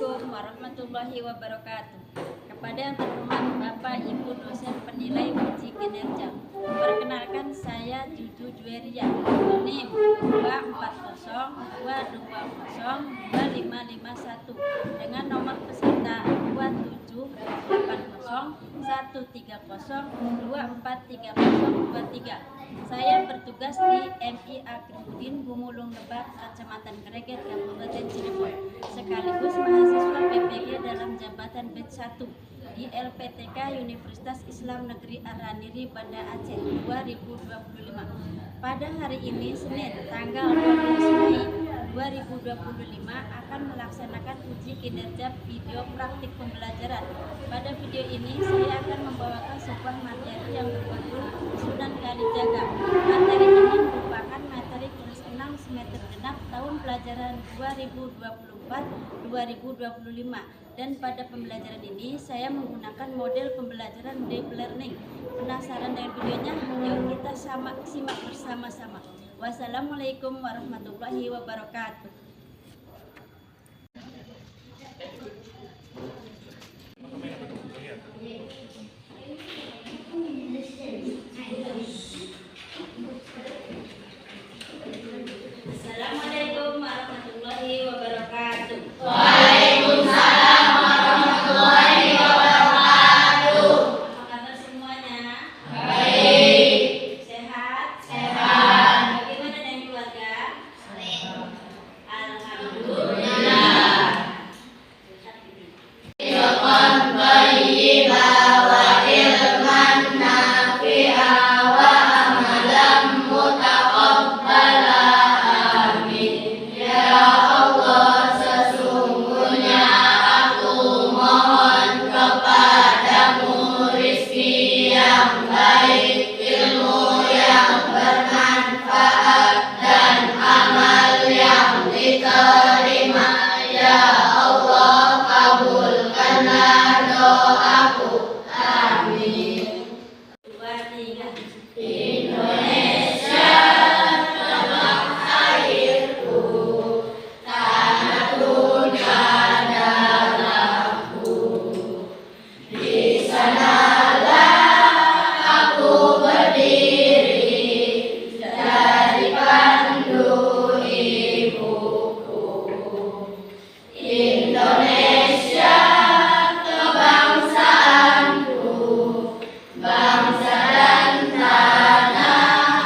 Assalamualaikum warahmatullahi wabarakatuh. Kepada yang terhormat Bapak Ibu dosen penilai uji kinerja, perkenalkan saya Juju Jueria, NIM 24022202551 dengan nomor peserta 2780130243. Saya bertugas di MI Agribudin Bumulung Lebak, Kecamatan Greget, Kabupaten Cirebon, sekaligus mahasiswa PPG dalam jabatan batch 1 di LPTK Universitas Islam Negeri Ar-Raniri, Banda Aceh 2025. Pada hari ini Senin tanggal 12 Mei 2025 akan melaksanakan uji kinerja video praktik pembelajaran. Pada video ini saya akan membawakan sebuah materi yang berjudul Sunan Kalijaga. Materi ini merupakan materi kelas 6 semester genap tahun pelajaran 2024-2025. Dan pada pembelajaran ini saya menggunakan model pembelajaran deep learning. Penasaran dengan videonya? Yuk kita simak bersama-sama. Wassalamualaikum warahmatullahi wabarakatuh. Assalamualaikum warahmatullahi wabarakatuh. Waalaikumsalam warahmatullahi wabarakatuh. Apa kabar semuanya? Baik. Sehat? Sehat. Bagaimana dengan keluarga? Alhamdulillah. Alhamdulillah. Rizqan thayyiban wa ilman nafi'an wa amalan mutaqabbala. Amin. Ya Allah, sesungguhnya aku mohon kepadamu rizki yang baik, ilmu yang bermanfaat, dan amal yang diterima. Ya Allah, kabulkanlah doaku. Amin. 2, 3. Indonesia tanah airku, tanahku dan darahku. Di sanalah aku berdiri, dari pandu ibuku. Indonesia kebangsaanku, bangsa dan tanah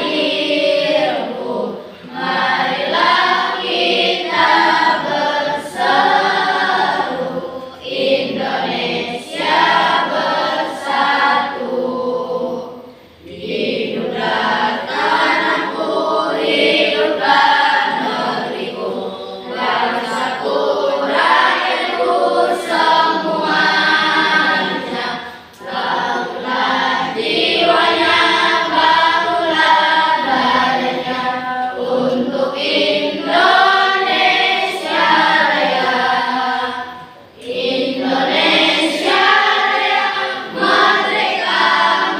airku. Marilah kita berseru, Indonesia bersatu. Hiduplah tanahku, hiduplah negeriku, bangsaku, rakyatku semuanya. Bangunlah jiwanya, bangunlah badannya untuk Indonesia Raya. Indonesia Raya, merdeka,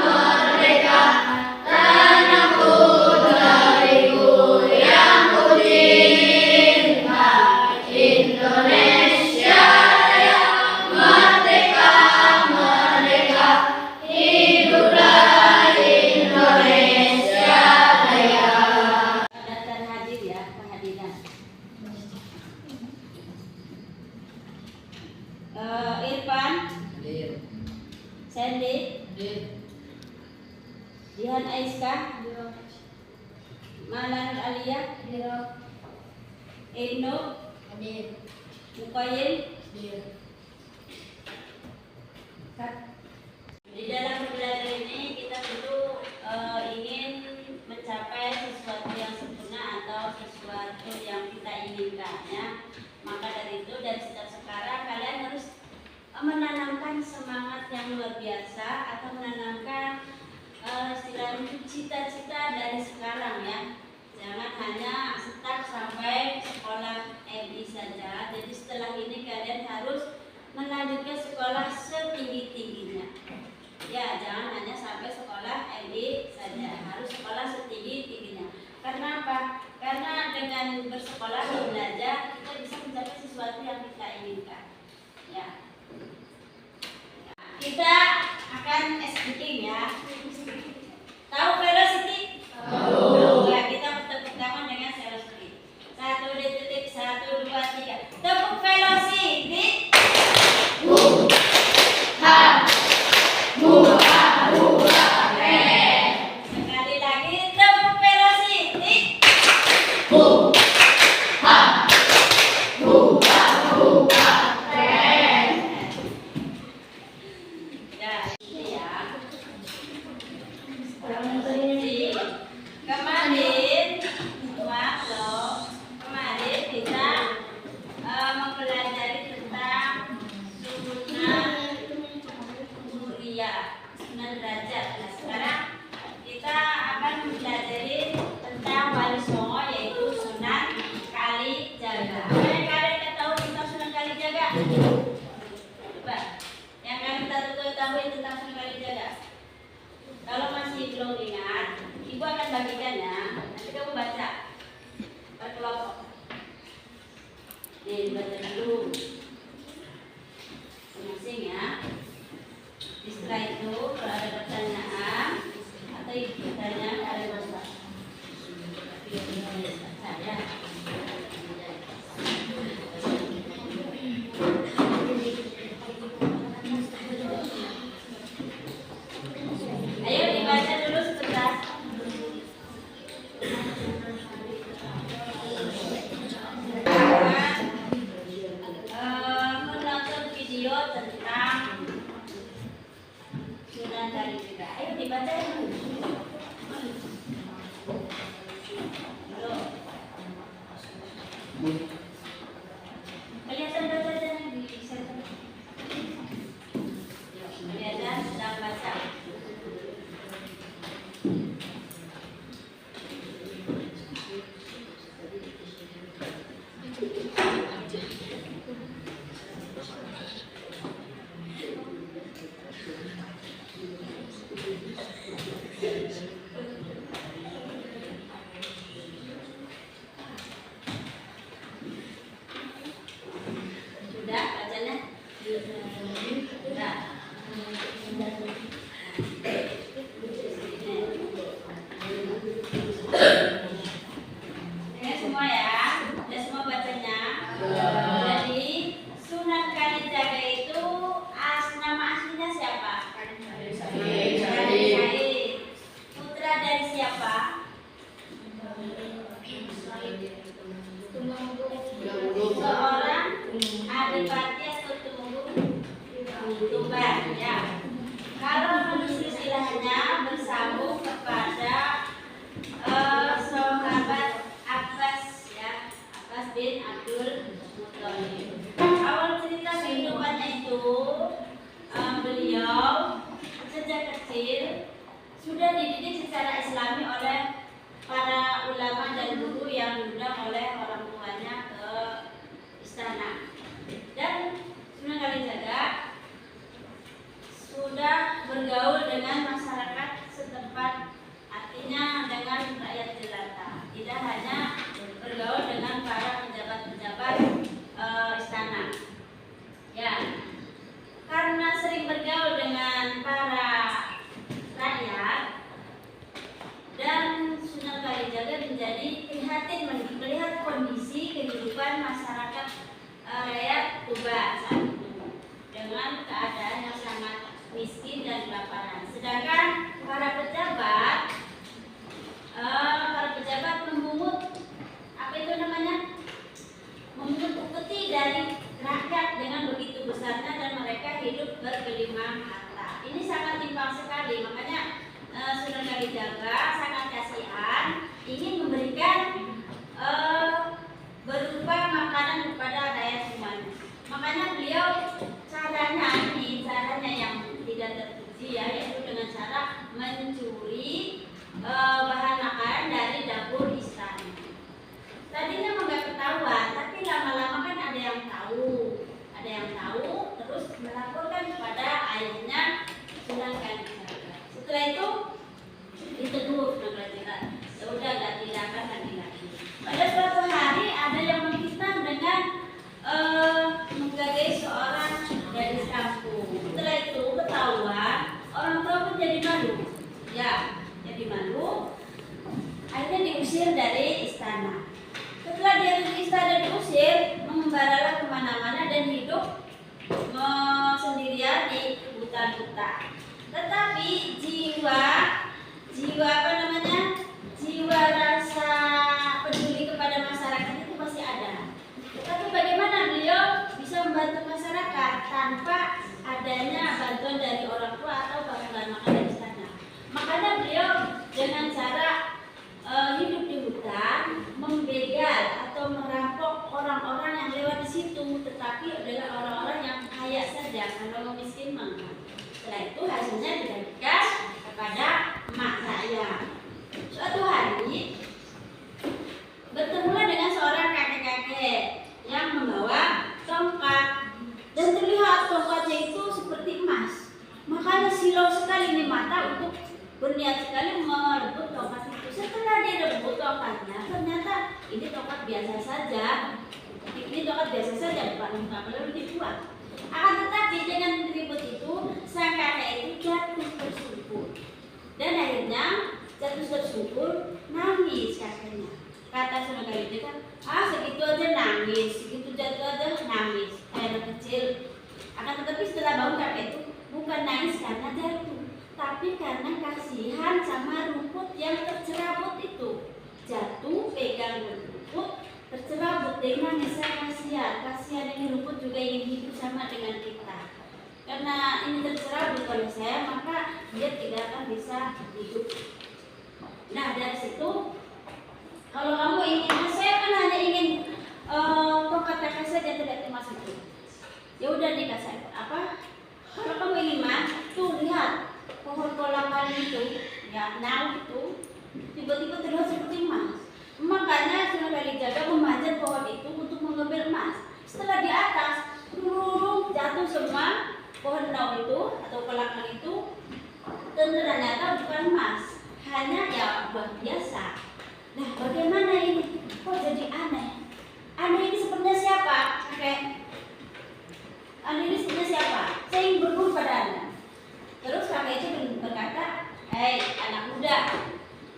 merdeka, tanahku, negeriku yang ku cinta. Indonesia Raya, merdeka, merdeka, hiduplah Indonesia Raya. Daftar hadir ya, kehadiran. Irfan, Sandy, Dihan Aiska, Malan Aliyah, Ibnu, Mukoyin. Di dalam pembelajaran ini kita tentu ingin mencapai sesuatu yang sempurna atau sesuatu yang kita inginkan ya. Maka dari itu dari sejak sekarang kalian harus menanamkan semangat yang luar biasa atau menanamkan istilahnya cita-cita dari sekarang ya. Jangan hanya stuck sampai sekolah MI saja. Jadi setelah ini kalian harus melanjutkan sekolah setinggi-tingginya. Ya, jangan hanya sampai sekolah MI saja, harus sekolah setinggi-tingginya. Karena apa? Karena dengan bersekolah dan belajar kita bisa mencapai sesuatu yang kita derajat. Nah, sekarang kita akan mempelajari tentang Wali Songo, yaitu Sunan Kalijaga. Apa yang kalian ketahui tentang Sunan Kalijaga? Coba, yang kalian ketahui tentang Sunan Kalijaga. Kalau masih belum ingat, ibu akan bagikan ya. Nanti kamu baca berkelompok. Nih, baca dulu masing-masing ya. Setelah itu kalau ada pertanyaan atau ibu bertanya, kalian baca. Saya. Ayo dibaca dulu sebentar. Menonton video tentang Sunan Kalijaga. Ayo dibaca dulu. Halo. Kelihatan bacanya di center. Kelihatan sedang baca. Sudah bacanya? Sudah. Dengar semua ya. Sudah semua bacanya? Jadi Sunan Kalijaga itu nama aslinya siapa? Said. Putra dari siapa? Seorang adipati atau tumban ya. Kalau menurut istilahnya bersambung kepada sahabat Abbas ya, Abbas bin Abdul Muthalib. Awal cerita kehidupannya itu beliau sejak kecil sudah dididik secara Islami oleh para ulama dan guru yang diundang oleh orang tuanya ke istana. Dan Sunan Kalijaga sudah bergaul dengan masyarakat setempat, artinya dengan rakyat jelata. Tidak hanya bergaul dengan para pejabat-pejabat istana. Ya, karena sering bergaul dengan para rakyat, dan Sunan Kalijaga menjadi prihatin melihat kondisi kehidupan masyarakat rakyat Tuban saat itu dengan keadaan yang sangat miskin dan kelaparan. Sedangkan para pejabat memungut apa itu namanya? Memungut upeti dari rakyat dengan begitu besarnya dan mereka hidup bergelimang harta. Ini sangat timpang sekali. Makanya Sunan Kalijaga sangat kasihan, ingin memberikan berupa makanan kepada rakyat semuanya. Makanya beliau caranya yang tidak terpuji ya, yaitu dengan cara mencuri bahan makanan dari dapur istana. Tadinya nggak ketahuan, tapi lama-lama kan ada yang tahu, terus melaporkan kepada ayahnya Sunan Kalijaga. Setelah itu ditegur Sunan Kalijaga, ya udah nggak dilakukan lagi. Pada suatu hari ada yang mengfitnah dengan menggagai seorang gadis kampung. Setelah itu ketahuan, orang tua pun jadi malu. Ya, jadi malu. Akhirnya diusir dari istana. Setelah dia dari istana diusir, mengembaralah kemana-mana dan hidup sendirian di hutan-hutan. Tetapi jiwa rasa peduli kepada masyarakat itu masih ada. Tetapi bagaimana beliau bisa membantu masyarakat tanpa adanya bantuan dari orang tua atau bantuan makanan dari istana? Makanya beliau dengan cara hidup di hutan, membegal atau merampok orang-orang yang lewat di situ, tetapi adalah orang-orang yang kaya saja, kalau miskin mangga. Setelah itu hasilnya dibagikan kepada emak saya. Suatu hari bertemulah dengan seorang kakek-kakek yang membawa tongkat dan terlihat tongkatnya itu seperti emas. Makanya silau sekali nih mata untuk berniat sekali merebut tongkat itu. Setelah direbut tongkatnya, ternyata ini tongkat biasa saja. Ini tongkat biasa saja, bukan kalau dibuat. Akan tetapi dengan ribut itu, sang kakek itu jatuh tersungkur. Dan akhirnya jatuh tersungkur, nangis kakeknya. Kata Sunan Kalijaga, segitu aja nangis, segitu jatuh aja nangis, kayak anak kecil. Akan tetapi setelah bangun kakek itu bukan nangis karena jatuh, tapi karena kasihan sama rumput yang tercerabut itu. Jatuh, pegang rumput, tercerabut, dia nangis, saya kasihan ini rumput juga ingin hidup sama dengan kita. Karena ini tercerabut oleh saya, maka dia tidak akan bisa hidup. Nah dari situ, kalau kamu ingin, saya kan hanya ingin tongkat kakek saja tidak emas itu. Ya udah dikasih apa? Kalau kamu ingin emas, tuh lihat pohon kolang itu, ya nau itu, tiba-tiba terlihat seperti emas. Makanya Sunan Kalijaga memanjat pohon itu untuk mengambil emas. Setelah di atas, jatuh semua pohon nau itu atau kolang itu, ternyata bukan emas, hanya ya buah biasa. Nah, bagaimana ini? Kok jadi aneh? Aneh ini sebenarnya siapa? Kakek. Aneh ini sebenarnya siapa? Saya ingin berguru pada Anda. Terus kakek itu berkata, hei anak muda,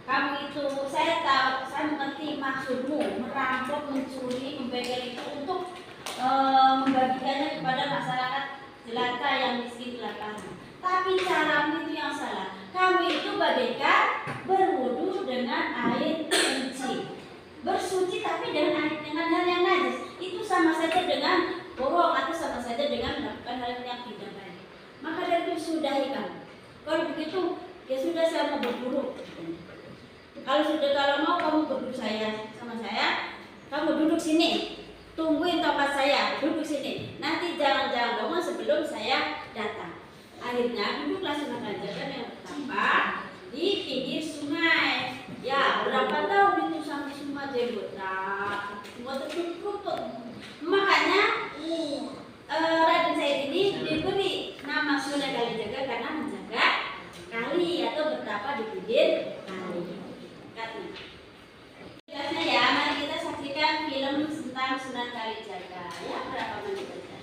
kamu itu saya tahu, saya mengerti maksudmu merampok, mencuri, membegal itu untuk membagikannya kepada masyarakat jelata yang miskin di lapangan. Tapi caramu itu yang salah. Kamu itu bagaikan berwudu dengan air suci, bersuci tapi dengan hal yang najis. Itu sama saja dengan bohong atau sama saja dengan melakukan hal yang tidak baik. Maka dari itu sudahi kamu. Kalau begitu ya sudah, saya mau berburu. Kalau mau kamu berburu sama saya, kamu duduk sini, tungguin tongkat saya, duduk sini. Nanti jangan bangun sebelum saya datang. Akhirnya duduklah Sunan Kalijaga yang pertama di pinggir sungai. Ya berapa tahun itu sampai semua jenggotan, semua tertutup. Makanya Raden Said ini diberi nama Sunan Kalijaga karena menjaga kali atau bertapa di pinggir kali. Katanya ya, mari kita saksikan film tentang Sunan Kalijaga. Ya berapa menit saja.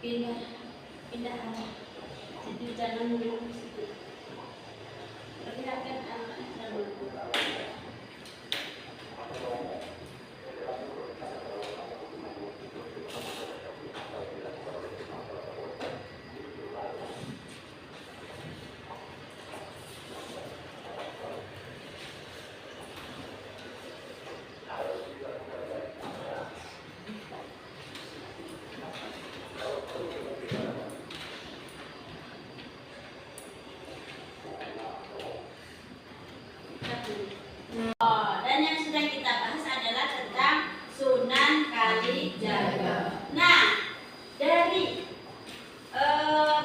Pindah jadi jangan dulu situ. Perlihatkan anak-anak dulu. Oh, dan yang sedang kita bahas adalah tentang Sunan Kalijaga. Nah, dari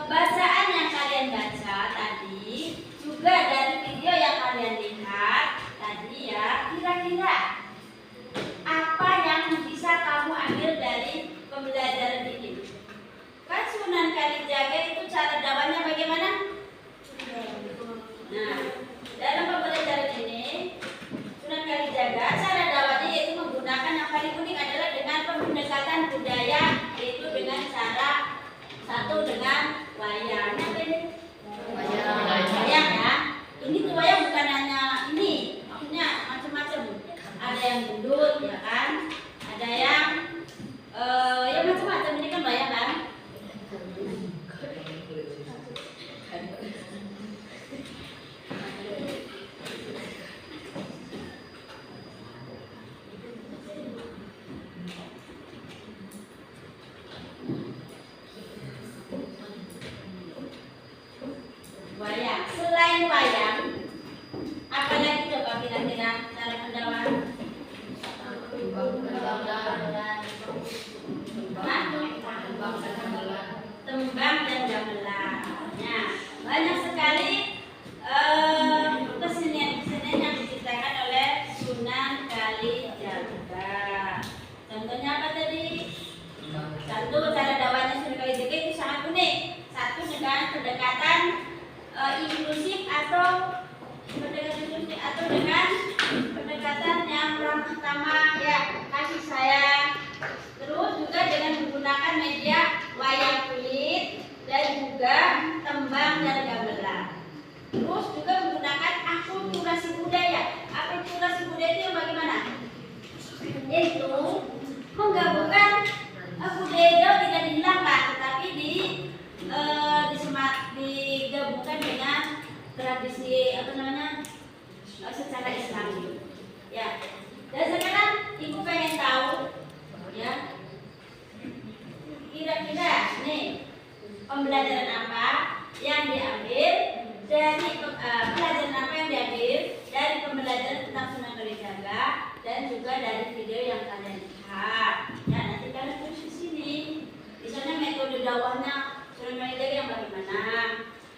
bacaan yang kalian baca tadi, juga dari video yang kalian lihat tadi ya, kira-kira apa yang bisa kamu ambil dari pembelajaran ini? Kan Sunan Kalijaga itu cara dakwahnya bagaimana? Nah, dalam pembelajaran ini Sunan Kalijaga cara dakwahnya yaitu menggunakan yang paling unik adalah dengan pendekatan budaya, yaitu dengan cara satu dengan wayang. Apa ini? Wayang ya. Ini tuh wayang bukan hanya ini, maksudnya macam-macam. Ada yang gendut ya kan? Ada yang ya macam-macam. Ini kan wayang kan? Wayang. Selain wayang, apa lagi coba kira-kira cara pendakwaan? Tembang dan gamelan. Nah, banyak sekali kesenian-kesenian yang diciptakan oleh Sunan Kalijaga. Contohnya apa tadi? Satu, cara dakwahnya Sunan Kalijaga itu sangat unik. Satu, dengan pendekatan inklusif atau dengan pendekatan yang ramah tamah ya, kasih sayang. Terus juga dengan menggunakan media wayang kulit dan juga tembang dan gamelan. Terus juga menggunakan akulturasi budaya. Akulturasi budaya itu yang bagaimana? Yaitu menggabungkan budaya Jawa tidak dihilangkan, tetapi digabungkan dengan tradisi secara Islami. Ya. Dan sekarang ibu pengen tahu ya, kira-kira nih pembelajaran apa yang diambil dari pembelajaran tentang Sunan Kalijaga dan juga dari video yang kalian lihat. Ya, nanti kalian tulis di sini. Misalnya metode dakwahnya Sunan Kalijaga yang bagaimana,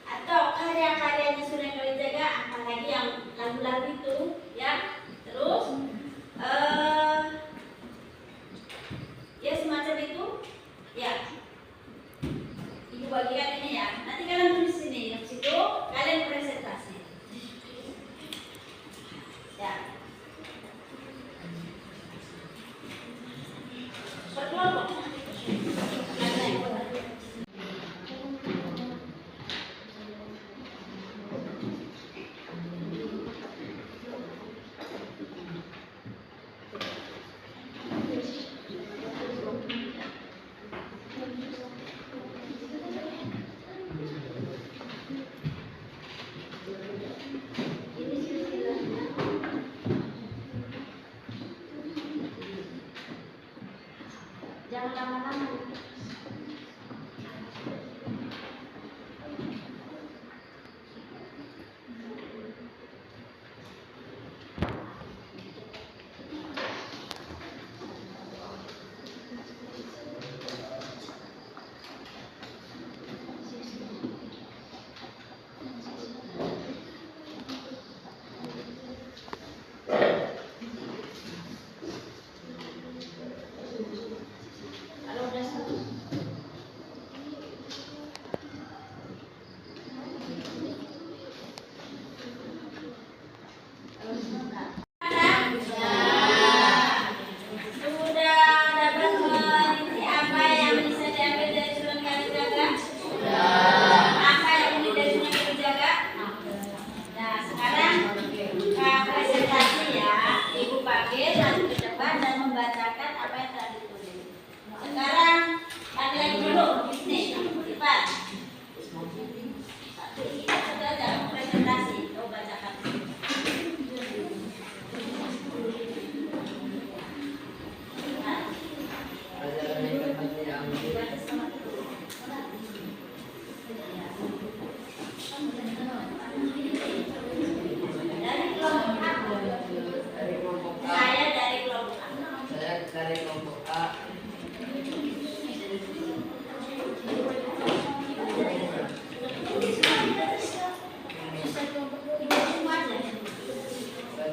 atau karya-karyanya Sunan Kalijaga, apalagi yang lagu-lagu itu ya. Terus ya semacam itu ya, ibu bagikan ini ya, nanti kalian tulis sini, habis itu kalian presentasi ya, berkelompok. Jangan lama-lama. Kalau udah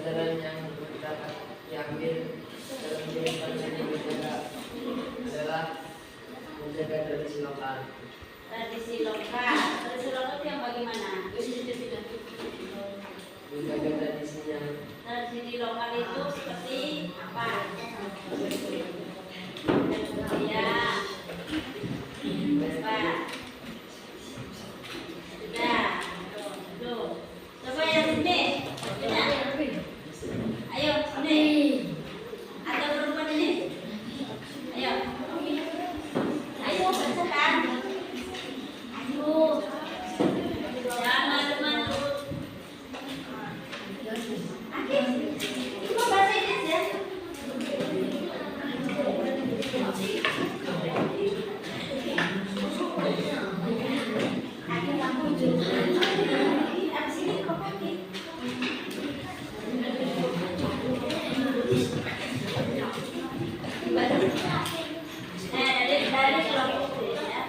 pelajaran yang kita diambil dalam kehidupan seni budaya adalah menjaga tradisi lokal. Tradisi lokal itu yang bagaimana? Menjaga tradisinya. Tradisi lokal itu seperti apa? Ya, apa? Sudah. Tuh. Coba yang sini. Sudah. Ayo sini. Atau perempuan ini. Ayo. Ayo bacakan. Ayo. Jangan malu-malu. Oke. Cuma bahasa Inggris ya. Dari kelompok ya.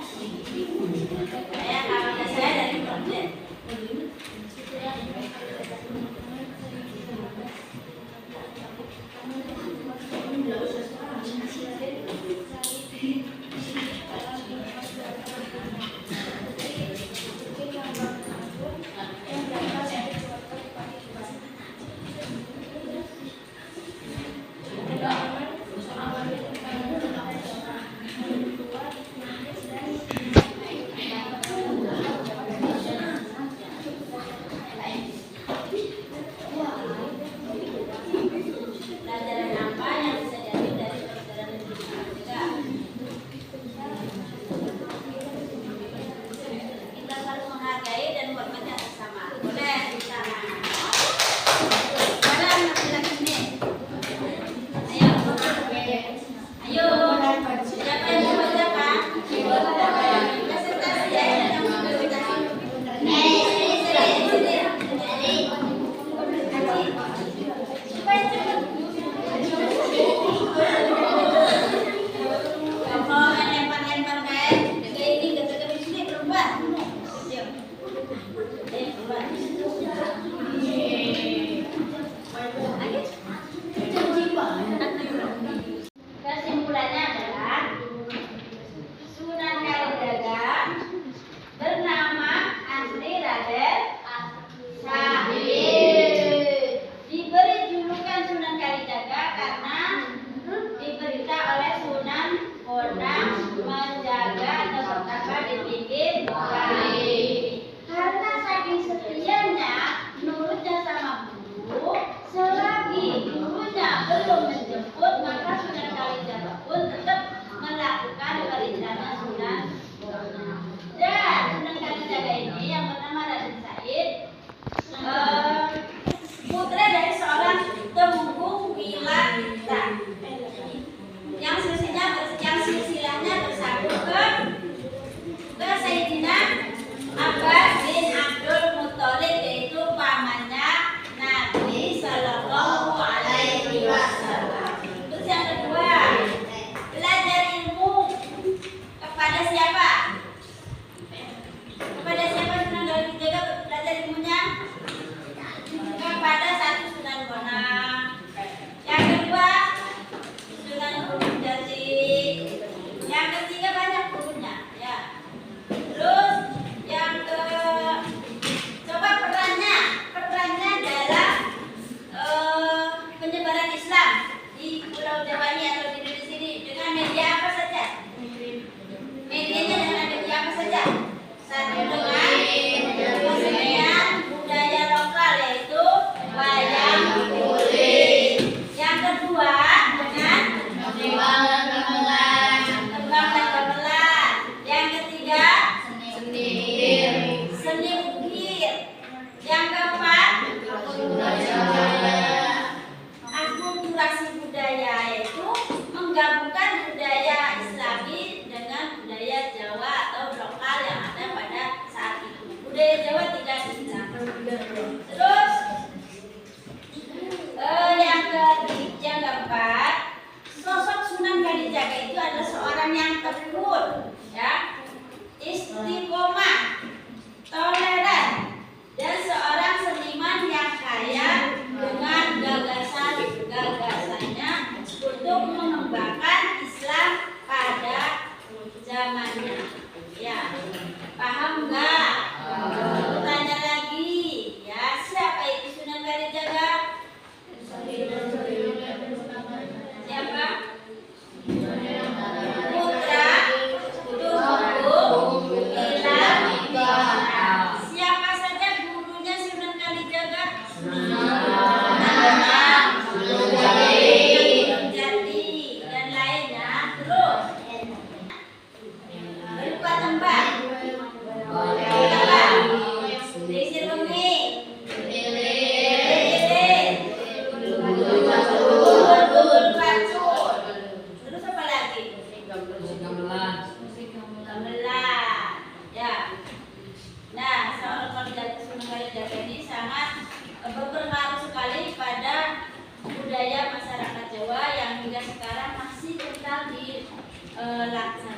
Saya kalau saya dari kelompok. Pelajaran apa yang bisa diambil dari pelajaran kita harus menghargai dan hormati atas sama. Boleh di sana. Jalan laki-laki ini. Ayo. Ayo. Siapa yang mau bacakan? Presentasi ya yang mau presentasi. Kesimpulannya adalah Sunan Kalijaga bernama asli Raden Syahid. Diberi julukan Sunan Kalijaga karena diberita oleh Sunan Bonang menjaga atau bertapa di pinggir kali. Karena saking setianya nurutnya sama guru, selagi gurunya belum menjemput, maka Sunan Kalijaga pun tetap melakukan perintahnya Sunan Bonang. Dan Sunan Kalijaga ini yang bernama Raden Syahid putra dari seorang Temenggung Wilakita yang silsilahnya bersambung ke Sayyidina Abbas bin Abdul Muthalib, yaitu pamannya Nabi Sallallahu Alaihi Wasallam. Terus yang kedua, belajar ilmu kepada siapa? Kepada siapa Sunan Kalijaga belajar ilmunya? Kepada satu Sunan Bonang. Yang kedua, Sunan Gunung Jati. Yang ketiga banyak gurunya, ya. Terus yang coba perannya dalam penyebaran Islam di Pulau Jawa ini atau di Indonesia ini dengan media apa saja? Medianya dengan media apa saja? Satu, dengan kesenian budaya lokal yaitu wayang kulit. Yang kedua dengan tembang dan gamelan. Yang ketiga seni ukir. Yang keempat akulturasi budaya, yaitu pelaksana